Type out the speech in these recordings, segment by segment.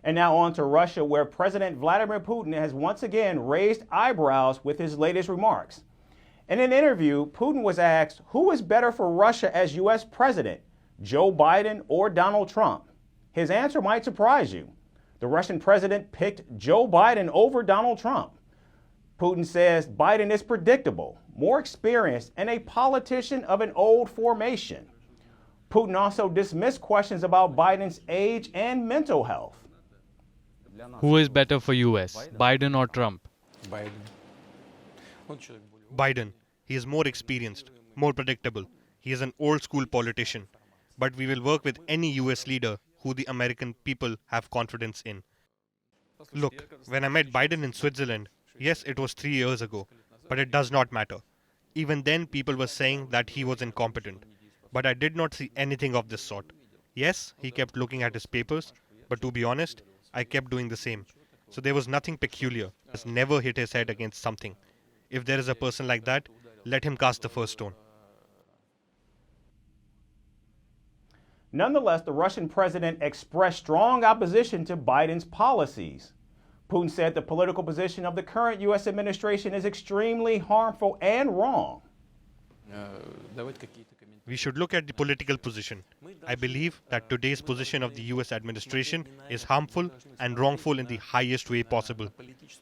And now on to Russia, where President Vladimir Putin has once again raised eyebrows with his latest remarks. In an interview, Putin was asked who is better for Russia as U.S. president, Joe Biden or Donald Trump. His answer might surprise you. The Russian president picked Joe Biden over Donald Trump. Putin says Biden is predictable, more experienced, and a politician of an old formation. Putin also dismissed questions about Biden's age and mental health. Who is better for US, Biden or Trump? Biden. He is more experienced, more predictable. He is an old school politician. But we will work with any US leader who the American people have confidence in. Look, when I met Biden in Switzerland, yes, it was 3 years ago, but it does not matter. Even then, people were saying that he was incompetent. But I did not see anything of this sort. Yes, he kept looking at his papers, but to be honest, I kept doing the same. So there was nothing peculiar. He has never hit his head against something. If there is a person like that, let him cast the first stone. Nonetheless, the Russian president expressed strong opposition to Biden's policies. Putin said the political position of the current U.S. administration is extremely harmful and wrong. We should look at the political position. I believe that today's position of the US administration is harmful and wrongful in the highest way possible.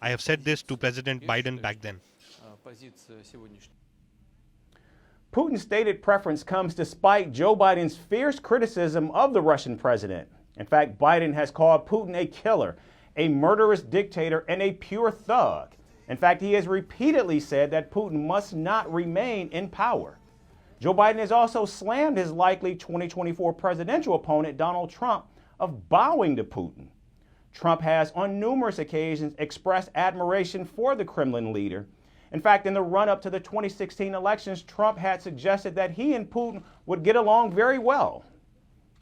I have said this to President Biden back then. Putin's stated preference comes despite Joe Biden's fierce criticism of the Russian president. In fact, Biden has called Putin a killer, a murderous dictator, and a pure thug. In fact, he has repeatedly said that Putin must not remain in power. Joe Biden has also slammed his likely 2024 presidential opponent, Donald Trump, of bowing to Putin. Trump has on numerous occasions expressed admiration for the Kremlin leader. In fact, in the run-up to the 2016 elections, Trump had suggested that he and Putin would get along very well.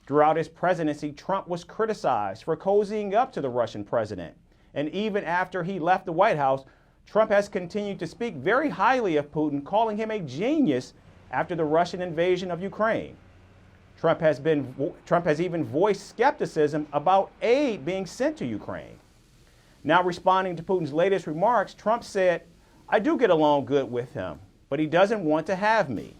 Throughout his presidency, Trump was criticized for cozying up to the Russian president. And even after he left the White House, Trump has continued to speak very highly of Putin, calling him a genius after the Russian invasion of Ukraine. Trump has even voiced skepticism about aid being sent to Ukraine. Now responding to Putin's latest remarks, Trump said, "I do get along good with him, but he doesn't want to have me."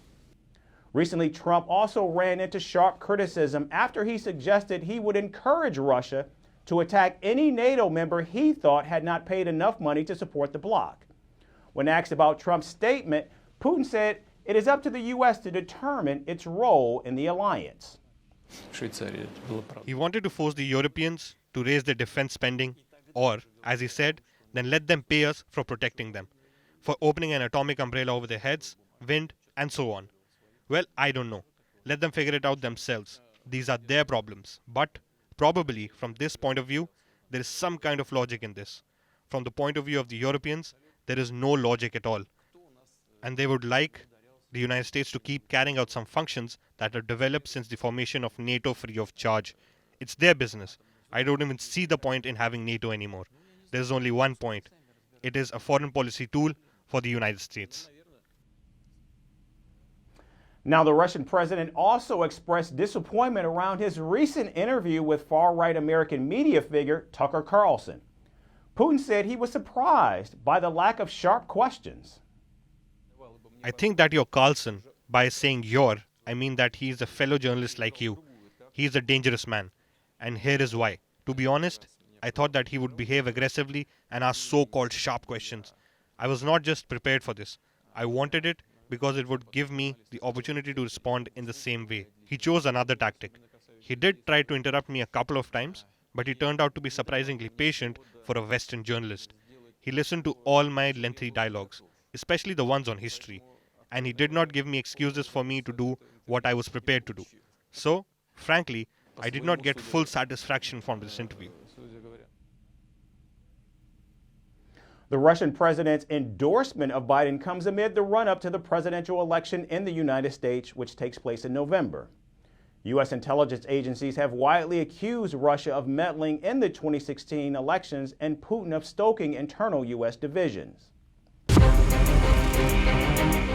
Recently, Trump also ran into sharp criticism after he suggested he would encourage Russia to attack any NATO member he thought had not paid enough money to support the bloc. When asked about Trump's statement, Putin said it is up to the U.S. to determine its role in the alliance. He wanted to force the Europeans to raise their defense spending, or, as he said, then let them pay us for protecting them, for opening an atomic umbrella over their heads, wind, and so on. Well, I don't know. Let them figure it out themselves. These are their problems. But probably, from this point of view, there is some kind of logic in this. From the point of view of the Europeans, there is no logic at all. And they would like the United States to keep carrying out some functions that are developed since the formation of NATO free of charge. It's their business. I don't even see the point in having NATO anymore. There's only one point. It is a foreign policy tool for the United States. Now, the Russian president also expressed disappointment around his recent interview with far-right American media figure Tucker Carlson. Putin said he was surprised by the lack of sharp questions. I think that your Carlson, by saying your, I mean that he is a fellow journalist like you. He is a dangerous man. And here is why. To be honest, I thought that he would behave aggressively and ask so-called sharp questions. I was not just prepared for this. I wanted it because it would give me the opportunity to respond in the same way. He chose another tactic. He did try to interrupt me a couple of times, but he turned out to be surprisingly patient for a Western journalist. He listened to all my lengthy dialogues, especially the ones on history, and he did not give me excuses for me to do what I was prepared to do. So, frankly, I did not get full satisfaction from this interview. The Russian president's endorsement of Biden comes amid the run-up to the presidential election in the United States, which takes place in November. U.S. intelligence agencies have widely accused Russia of meddling in the 2016 elections and Putin of stoking internal U.S. divisions.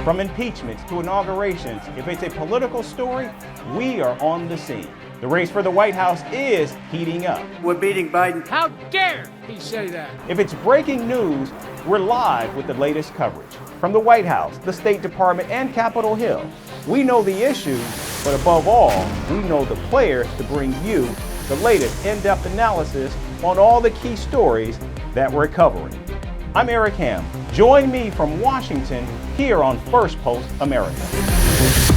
From impeachments to inaugurations, if it's a political story, we are on the scene. The race for the White House is heating up. We're beating Biden. How dare he say that? If it's breaking news, we're live with the latest coverage. From the White House, the State Department, and Capitol Hill, we know the issues, but above all, we know the players to bring you the latest in-depth analysis on all the key stories that we're covering. I'm Eric Ham. Join me from Washington here on First Post America.